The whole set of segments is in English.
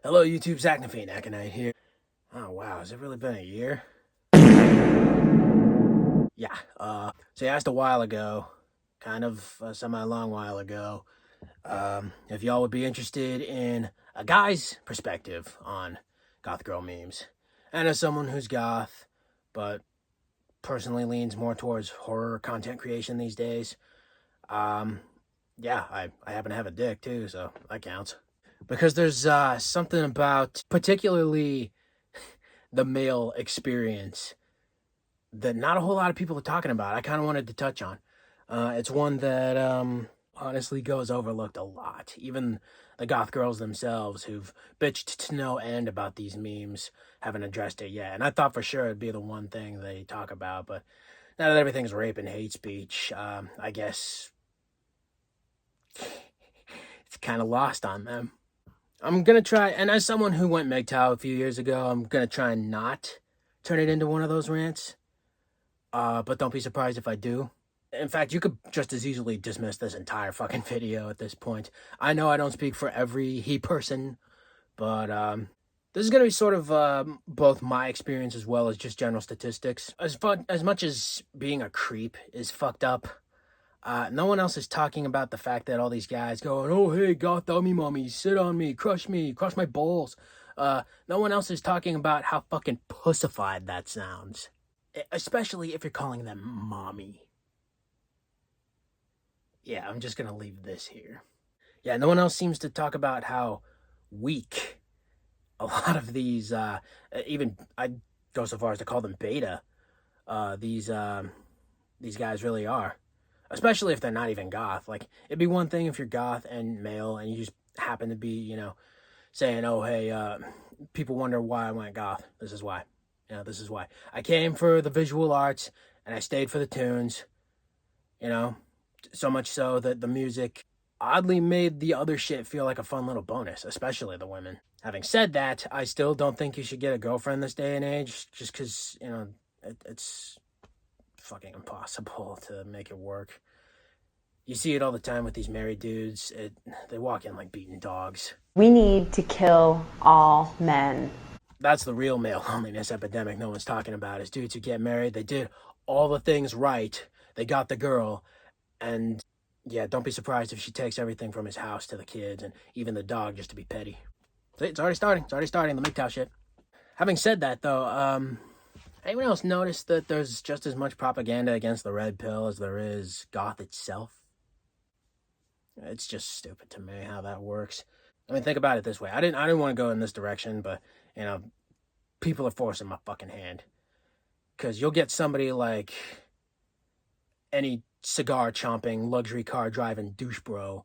Hello, YouTube. Zaknafein Aconite here. Oh, wow. Has it really been a year? Yeah. So you asked a while ago, kind of a semi-long while ago, if y'all would be interested in a guy's perspective on goth girl memes. And as someone who's goth, but personally leans more towards horror content creation these days, um, yeah, I happen to have a dick too, so that counts. Because there's something about particularly the male experience that not a whole lot of people are talking about. I kind of wanted to touch on. It's one that honestly goes overlooked a lot. Even the goth girls themselves, who've bitched to no end about these memes, haven't addressed it yet. And I thought for sure it'd be the one thing they talk about, but now that everything's rape and hate speech, I guess it's kind of lost on them. I'm gonna try, and as someone who went MGTOW a few years ago, I'm gonna try and not turn it into one of those rants. But don't be surprised if I do. In fact, you could just as easily dismiss this entire fucking video at this point. I know I don't speak for every he person, but this is gonna be sort of both my experience as well as just general statistics. As much as being a creep is fucked up, no one else is talking about the fact that all these guys going, "Oh hey, goth dummy mommy, sit on me, crush my balls." No one else is talking about how fucking pussified that sounds. Especially if you're calling them mommy. Yeah, I'm just gonna leave this here. Yeah, no one else seems to talk about how weak a lot of these, even I'd go so far as to call them beta, these guys really are. Especially if they're not even goth. Like, it'd be one thing if you're goth and male and you just happen to be, saying, "Oh, hey, people wonder why I went goth. This is why. This is why. I came for the visual arts and I stayed for the tunes, you know, so much so that the music oddly made the other shit feel like a fun little bonus, especially the women." Having said that, I still don't think you should get a girlfriend this day and age just because, it's fucking impossible to make it work. You see it all the time with these married dudes. They walk in like beaten dogs. We need to kill all men. That's the real male loneliness epidemic no one's talking about, is dudes who get married. They did all the things right. They got the girl. And yeah, don't be surprised if she takes everything from his house to the kids and even the dog just to be petty. See, it's already starting. It's already starting, the MGTOW shit. Having said that, though, anyone else notice that there's just as much propaganda against the red pill as there is goth itself? It's just stupid to me how that works. I mean, think about it this way. I didn't want to go in this direction, but, people are forcing my fucking hand. Because you'll get somebody like any cigar chomping, luxury car driving douche bro,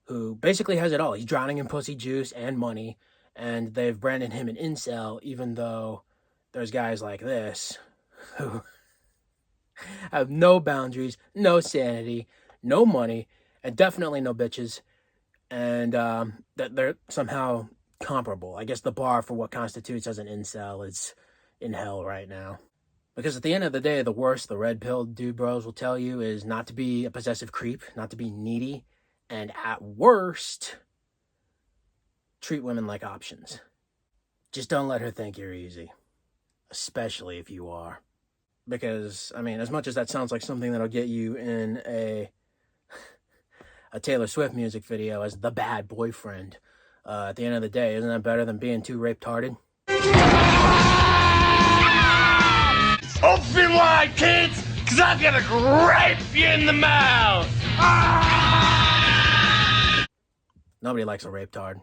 who basically has it all. He's drowning in pussy juice and money, and they've branded him an incel, even though there's guys like this who have no boundaries, no sanity, no money, and definitely no bitches, and that they're somehow comparable. I guess the bar for what constitutes as an incel is in hell right now. Because at the end of the day, the worst the red pill dude bros will tell you is not to be a possessive creep, not to be needy, and at worst, treat women like options. Just don't let her think you're easy, especially if you are. Because, I mean, as much as that sounds like something that'll get you in a Taylor Swift music video as the bad boyfriend, at the end of the day, isn't that better than being too rape-tarded? Open wide, kids, because I'm gonna rape you in the mouth! Nobody likes a rape-tard.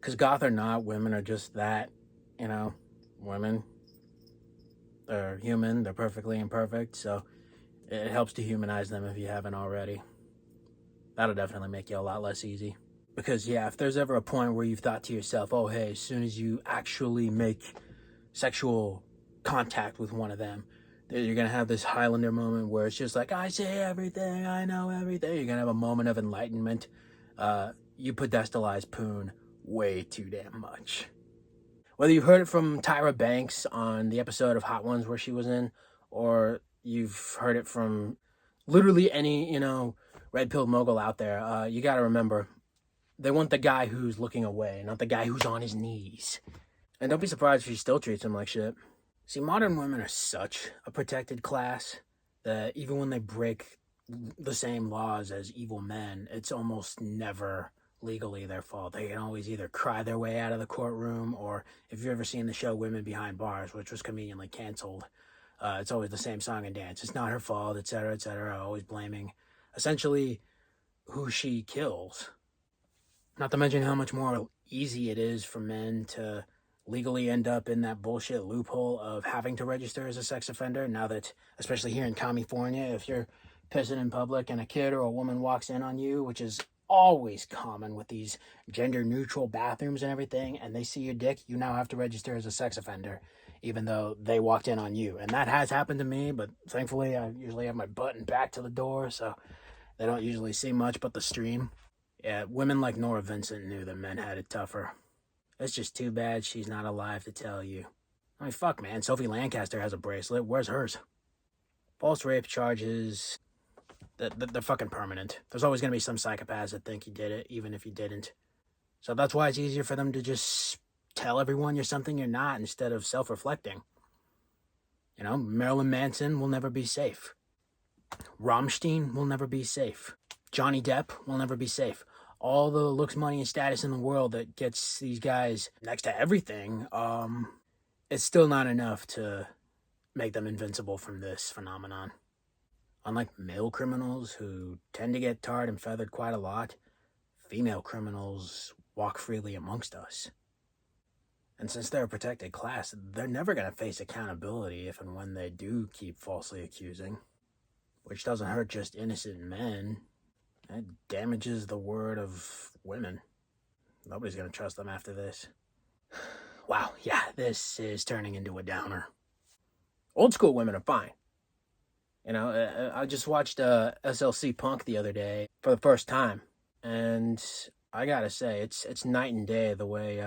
Because goth or not, women are just that, women. They're human, they're perfectly imperfect, so it helps to humanize them if you haven't already. That'll definitely make you a lot less easy. Because, yeah, if there's ever a point where you've thought to yourself, "Oh, hey, as soon as you actually make sexual contact with one of them, you're going to have this Highlander moment where it's just like, I see everything, I know everything." You're going to have a moment of enlightenment. You pedestalize Poon way too damn much. Whether you've heard it from Tyra Banks on the episode of Hot Ones where she was in, or you've heard it from literally any, red pill mogul out there, you got to remember, They want the guy who's looking away, not the guy who's on his knees. And don't be surprised if she still treats him like shit. See, modern women are such a protected class that even when they break the same laws as evil men, it's almost never legally their fault. They can always either cry their way out of the courtroom, or if you've ever seen the show Women Behind Bars, which was conveniently canceled, it's always the same song and dance. It's not her fault, etc., always blaming essentially who she kills. Not to mention how much more easy it is for men to legally end up in that bullshit loophole of having to register as a sex offender. Now that, especially here in California, if you're pissing in public and a kid or a woman walks in on you, which is always common with these gender neutral bathrooms and everything, and they see your dick, you now have to register as a sex offender, even though they walked in on you. And that has happened to me, but thankfully I usually have my butt and back to the door, so they don't usually see much but the stream. Yeah, women like Nora Vincent knew that men had it tougher. It's just too bad she's not alive to tell you. I mean, fuck, man. Sophie Lancaster has a bracelet. Where's hers? False rape charges, they're fucking permanent. There's always going to be some psychopaths that think you did it, even if you didn't. So that's why it's easier for them to just tell everyone you're something you're not instead of self-reflecting. You know, Marilyn Manson will never be safe. Rammstein will never be safe. Johnny Depp will never be safe. All the looks, money, and status in the world that gets these guys next to everything, it's still not enough to make them invincible from this phenomenon. Unlike male criminals who tend to get tarred and feathered quite a lot, female criminals walk freely amongst us. And since they're a protected class, they're never going to face accountability if and when they do keep falsely accusing. Which doesn't hurt just innocent men. It damages the word of women. Nobody's going to trust them after this. Wow, yeah, this is turning into a downer. Old school women are fine. You know, I just watched SLC Punk the other day for the first time. And I gotta say, it's night and day the way,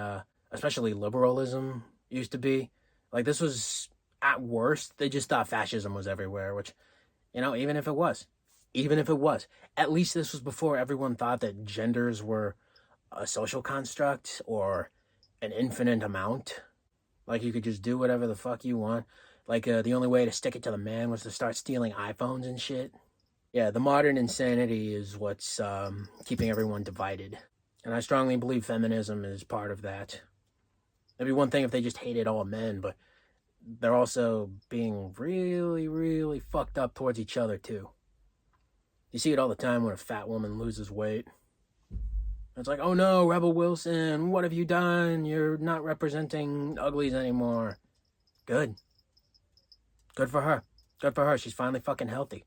especially liberalism used to be. Like, this was, at worst, they just thought fascism was everywhere, which, you know, even if it was, at least this was before everyone thought that genders were a social construct or an infinite amount. Like, you could just do whatever the fuck you want. Like, the only way to stick it to the man was to start stealing iPhones and shit. Yeah, the modern insanity is what's keeping everyone divided. And I strongly believe feminism is part of that. It'd be one thing if they just hated all men, but they're also being really, really fucked up towards each other, too. You see it all the time when a fat woman loses weight. It's like, oh no, Rebel Wilson, what have you done? You're not representing uglies anymore. Good. Good for her. Good for her. She's finally fucking healthy.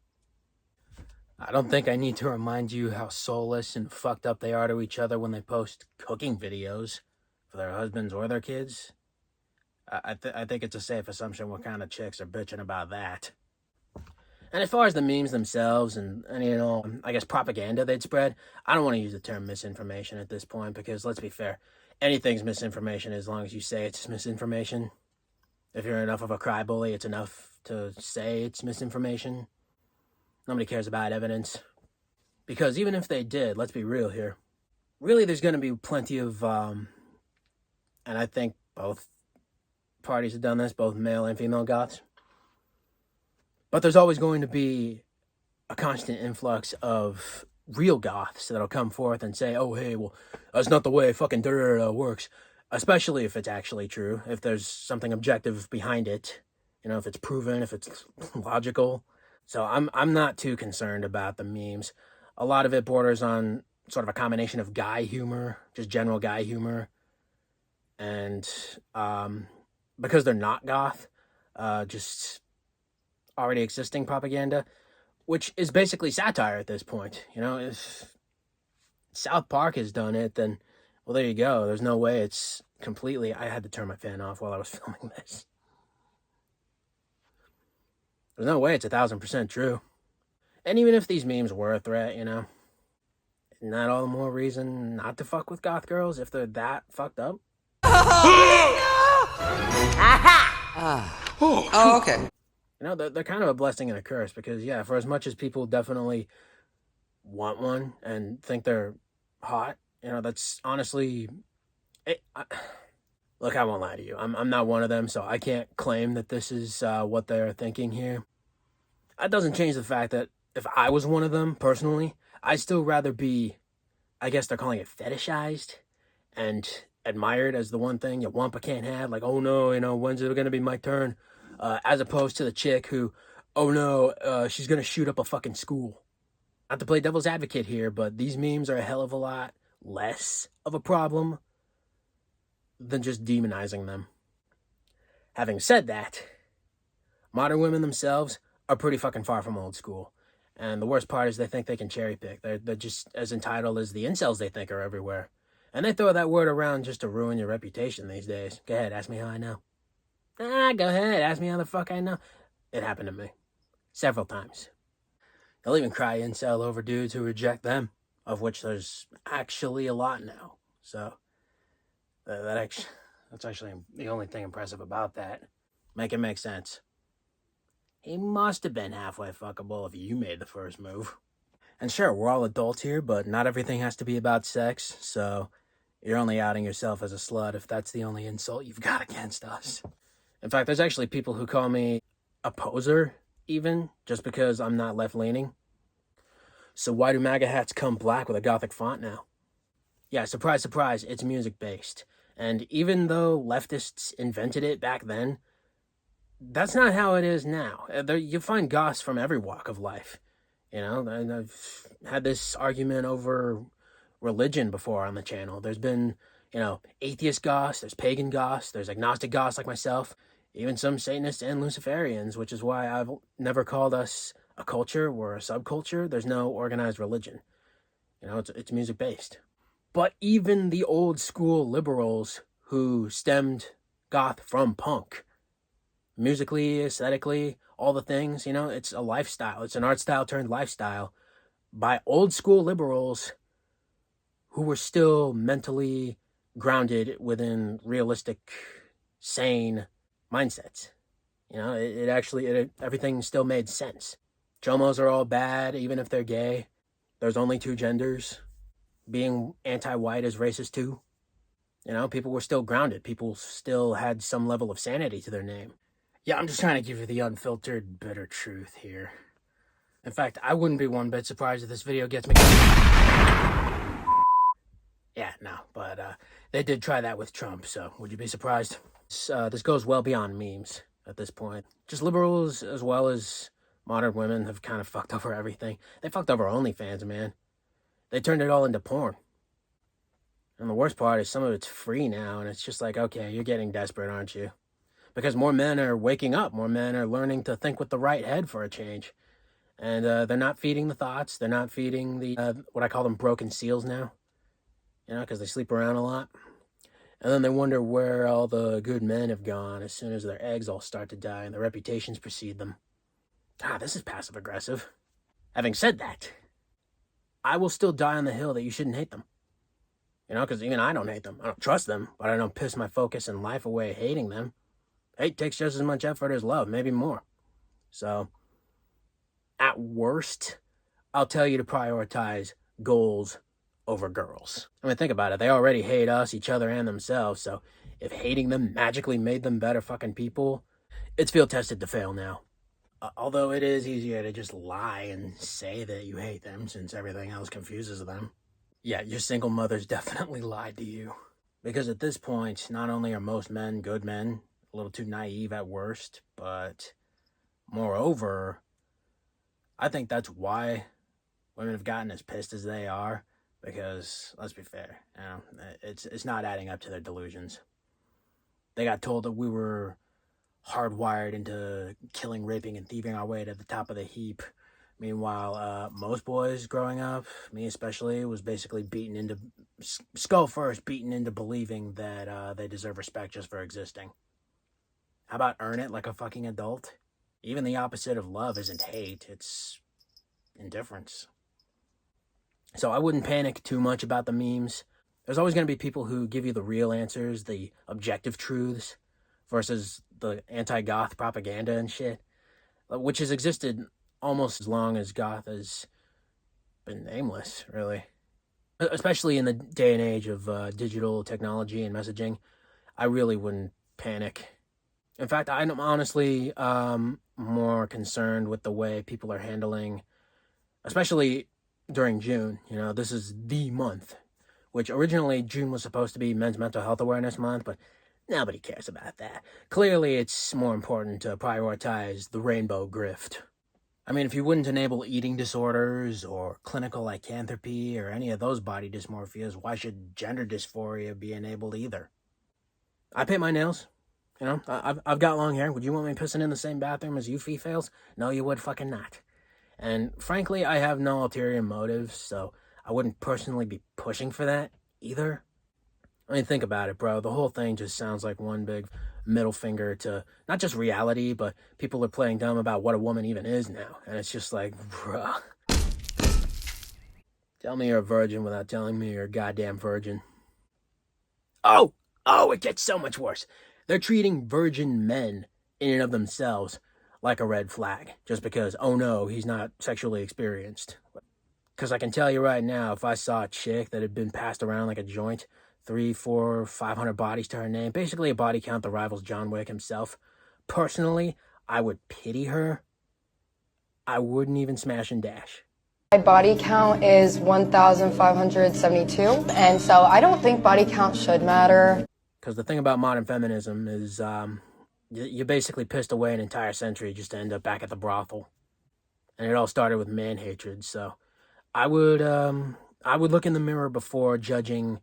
I don't think I need to remind you how soulless and fucked up they are to each other when they post cooking videos for their husbands or their kids. I think it's a safe assumption what kind of chicks are bitching about that. And as far as the memes themselves and you know, I guess propaganda they'd spread, I don't want to use the term misinformation at this point because, let's be fair, anything's misinformation as long as you say it's misinformation. If you're enough of a crybaby, it's enough to say it's misinformation. Nobody cares about evidence. Because even if they did, let's be real here, really there's going to be plenty of, and I think both parties have done this, both male and female goths. But there's always going to be a constant influx of real goths that'll come forth and say, oh, hey, well, that's not the way fucking works. Especially if it's actually true, if there's something objective behind it, you know, if it's proven, if it's logical. So I'm not too concerned about the memes. A lot of it borders on sort of a combination of guy humor, just general guy humor, and because they're not goth, just already existing propaganda, which is basically satire at this point. You know, if South Park has done it, then, well, there you go. There's no way it's completely... I had to turn my fan off while I was filming this. There's no way it's 1,000% true. And even if these memes were a threat, you know, not all the more reason not to fuck with goth girls if they're that fucked up. Oh, okay. You know, they're kind of a blessing and a curse because, yeah, for as much as people definitely want one and think they're hot That's honestly, look, I won't lie to you. I'm not one of them, so I can't claim that this is what they're thinking here. That doesn't change the fact that if I was one of them personally, I'd still rather be, I guess they're calling it fetishized and admired as the one thing your wampa can't have. Like, oh no, when's it going to be my turn? As opposed to the chick who, oh no, she's going to shoot up a fucking school. Not to play devil's advocate here, but these memes are a hell of a lot less of a problem than just demonizing them. Having said that, modern women themselves are pretty fucking far from old school. And the worst part is they think they can cherry pick. They're just as entitled as the incels they think are everywhere. And they throw that word around just to ruin your reputation these days. Go ahead, ask me how I know. Go ahead, ask me how the fuck I know. It happened to me. Several times. They'll even cry incel over dudes who reject them, of which there's actually a lot now. So, that's actually the only thing impressive about that. Make it make sense. He must have been halfway fuckable if you made the first move. And sure, we're all adults here, but not everything has to be about sex, so you're only outing yourself as a slut if that's the only insult you've got against us. In fact, there's actually people who call me a poser, even, just because I'm not left-leaning. So why do MAGA hats come black with a gothic font now? Yeah, surprise, surprise, it's music-based. And even though leftists invented it back then, that's not how it is now. You find goths from every walk of life. And I've had this argument over religion before on the channel. There's been, atheist goths, there's pagan goths, there's agnostic goths like myself, even some Satanists and Luciferians, which is why I've never called us a culture or a subculture. There's no organized religion. It's music-based. But even the old school liberals who stemmed goth from punk, musically, aesthetically, all the things, it's a lifestyle. It's an art style turned lifestyle by old school liberals who were still mentally grounded within realistic, sane mindsets. Everything still made sense. Chomos are all bad, even if they're gay. There's only two genders. Being anti-white is racist too. People were still grounded. People still had some level of sanity to their name. Yeah, I'm just trying to give you the unfiltered, bitter truth here. In fact, I wouldn't be one bit surprised if this video gets me... Yeah, no, but they did try that with Trump, so would you be surprised? This goes well beyond memes at this point. Just liberals as well as modern women have kind of fucked over everything. They fucked over OnlyFans, man. They turned it all into porn. And the worst part is some of it's free now, and it's just like, okay, you're getting desperate, aren't you? Because more men are waking up. More men are learning to think with the right head for a change. And they're not feeding the thoughts. They're not feeding the, what I call them, broken seals now. Because they sleep around a lot. And then they wonder where all the good men have gone as soon as their eggs all start to die and their reputations precede them. This is passive-aggressive. Having said that, I will still die on the hill that you shouldn't hate them. Because even I don't hate them. I don't trust them, but I don't piss my focus and life away hating them. Hate takes just as much effort as love, maybe more. So, at worst, I'll tell you to prioritize goals over girls. Think about it. They already hate us, each other, and themselves, so if hating them magically made them better fucking people, it's field-tested to fail now. Although it is easier to just lie and say that you hate them since everything else confuses them. Yeah, your single mother's definitely lied to you. Because at this point, not only are most men good men, a little too naive at worst, but moreover, I think that's why women have gotten as pissed as they are, because, let's be fair, it's not adding up to their delusions. They got told that we were hardwired into killing, raping, and thieving our way to the top of the heap. Meanwhile, most boys growing up, me especially, was basically beaten into, skull first, beaten into believing that they deserve respect just for existing. How about earn it like a fucking adult? Even the opposite of love isn't hate, it's indifference. So I wouldn't panic too much about the memes. There's always going to be people who give you the real answers, the objective truths, versus the anti-goth propaganda and shit, which has existed almost as long as goth has been nameless, really. especially in the day and age of digital technology and messaging. I really wouldn't panic. In fact, I'm honestly more concerned with the way people are handling, especially during June. You know, this is the month, which originally June was supposed to be Men's Mental Health Awareness Month, but nobody cares about that. Clearly, it's more important to prioritize the rainbow grift. I mean, if you wouldn't enable eating disorders or clinical lycanthropy or any of those body dysmorphias, why should gender dysphoria be enabled either? I paint my nails. You know, I've got long hair. Would you want me pissing in the same bathroom as you females? No, you would fucking not. And frankly, I have no ulterior motives, so I wouldn't personally be pushing for that either. I mean, think about it, bro. The whole thing just sounds like one big middle finger to not just reality, but people are playing dumb about what a woman even is now. And it's just like, bruh. Tell me you're a virgin without telling me you're a goddamn virgin. Oh, it gets so much worse. They're treating virgin men in and of themselves like a red flag just because, oh no, he's not sexually experienced. Because I can tell you right now, if I saw a chick that had been passed around like a joint, 3, 4, 500 bodies to her name, basically a body count that rivals John Wick himself, personally, I would pity her. I wouldn't even smash and dash. My body count is 1,572, and so I don't think body count should matter. Because the thing about modern feminism is you basically pissed away an entire century just to end up back at the brothel. And it all started with man hatred, so I would look in the mirror before judging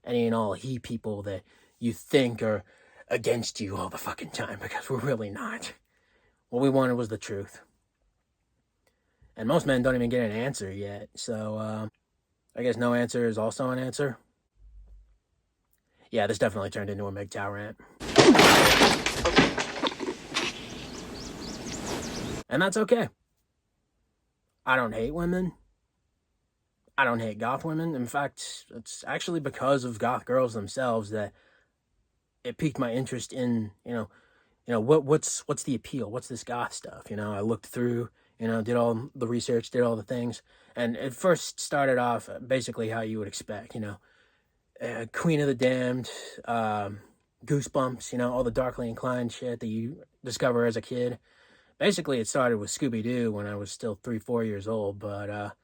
any and all he people that you think are against you all the fucking time, because we're really not. What we wanted was the truth. And most men don't even get an answer yet, so I guess no answer is also an answer. Yeah, this definitely turned into a MGTOW rant. And that's okay. I don't hate women. I don't hate goth women. In fact, it's actually because of goth girls themselves that it piqued my interest in, what's the appeal? What's this goth stuff? You know, I looked through, did all the research, did all the things. And it first started off basically how you would expect, Queen of the Damned, Goosebumps, all the darkly inclined shit that you discover as a kid. Basically, it started with Scooby-Doo when I was still 3, 4 years old, but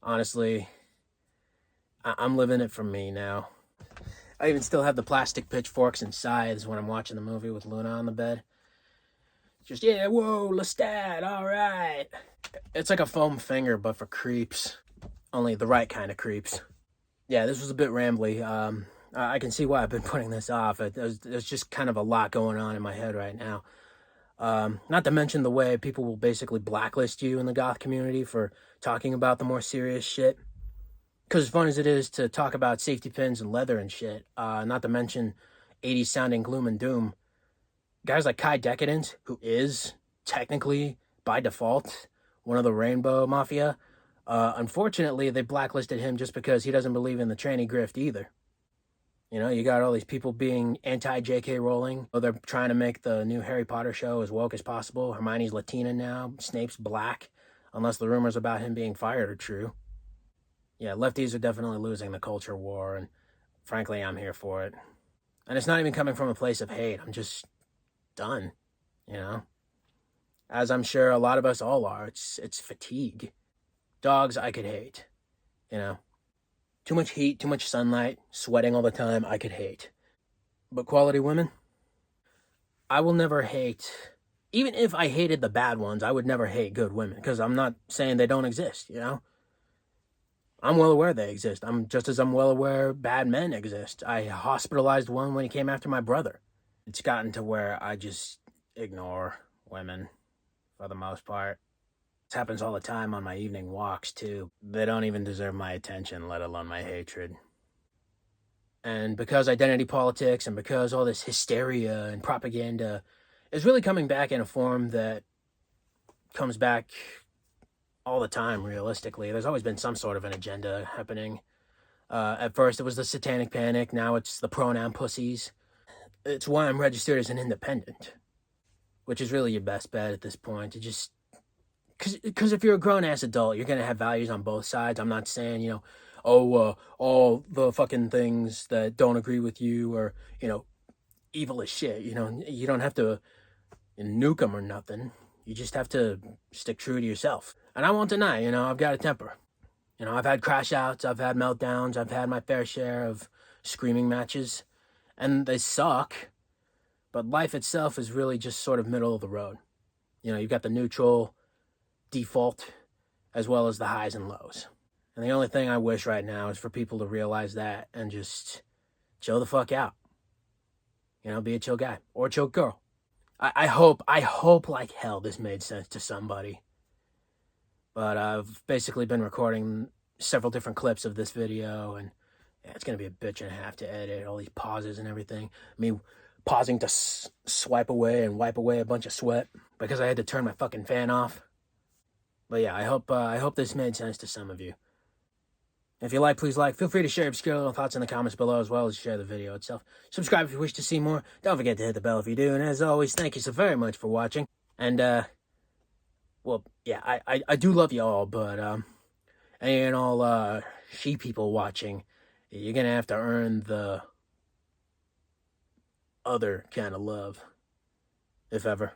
honestly, I'm living it for me now. I even still have the plastic pitchforks and scythes when I'm watching the movie with Luna on the bed. Just, yeah, whoa, Lestat, all right. It's like a foam finger, but for creeps. Only the right kind of creeps. Yeah, this was a bit rambly. I can see why I've been putting this off. There's just kind of a lot going on in my head right now. Not to mention the way people will basically blacklist you in the goth community for talking about the more serious shit. Because as fun as it is to talk about safety pins and leather and shit, not to mention 80s sounding gloom and doom, guys like Kai Decadent, who is technically, by default, one of the Rainbow Mafia, unfortunately, they blacklisted him just because he doesn't believe in the tranny grift either. You got all these people being anti-J.K. Rowling. They're trying to make the new Harry Potter show as woke as possible. Hermione's Latina now. Snape's black, unless the rumors about him being fired are true. Yeah, lefties are definitely losing the culture war, and frankly, I'm here for it. And it's not even coming from a place of hate. I'm just done, As I'm sure a lot of us all are. It's fatigue. Dogs, I could hate, Too much heat, too much sunlight, sweating all the time, I could hate. But quality women? I will never hate. Even if I hated the bad ones, I would never hate good women, because I'm not saying they don't exist, I'm well aware they exist. I'm well aware bad men exist. I hospitalized one when he came after my brother. It's gotten to where I just ignore women for the most part. This happens all the time on my evening walks, too. They don't even deserve my attention, let alone my hatred. And because identity politics and because all this hysteria and propaganda is really coming back in a form that comes back all the time, realistically. There's always been some sort of an agenda happening. At first, it was the satanic panic. Now it's the pronoun pussies. It's why I'm registered as an independent, which is really your best bet at this point. To just... Because if you're a grown-ass adult, you're going to have values on both sides. I'm not saying, all the fucking things that don't agree with you are, evil as shit. You don't have to nuke them or nothing. You just have to stick true to yourself. And I won't deny, I've got a temper. I've had crash outs, I've had meltdowns, I've had my fair share of screaming matches, and they suck. But life itself is really just sort of middle of the road. You've got the neutral, default, as well as the highs and lows. And the only thing I wish right now is for people to realize that and just chill the fuck out. Be a chill guy or a chill girl. I hope like hell this made sense to somebody. But I've basically been recording several different clips of this video, and yeah, it's going to be a bitch and a half to edit, all these pauses and everything. Me pausing to swipe away and wipe away a bunch of sweat because I had to turn my fucking fan off. But yeah, I hope this made sense to some of you. If you like, please like. Feel free to share your obscure little thoughts in the comments below, as well as share the video itself. Subscribe if you wish to see more. Don't forget to hit the bell if you do. And as always, thank you so very much for watching. And, well, yeah, I do love you all, but, and all, she people watching, you're gonna have to earn the other kind of love, if ever.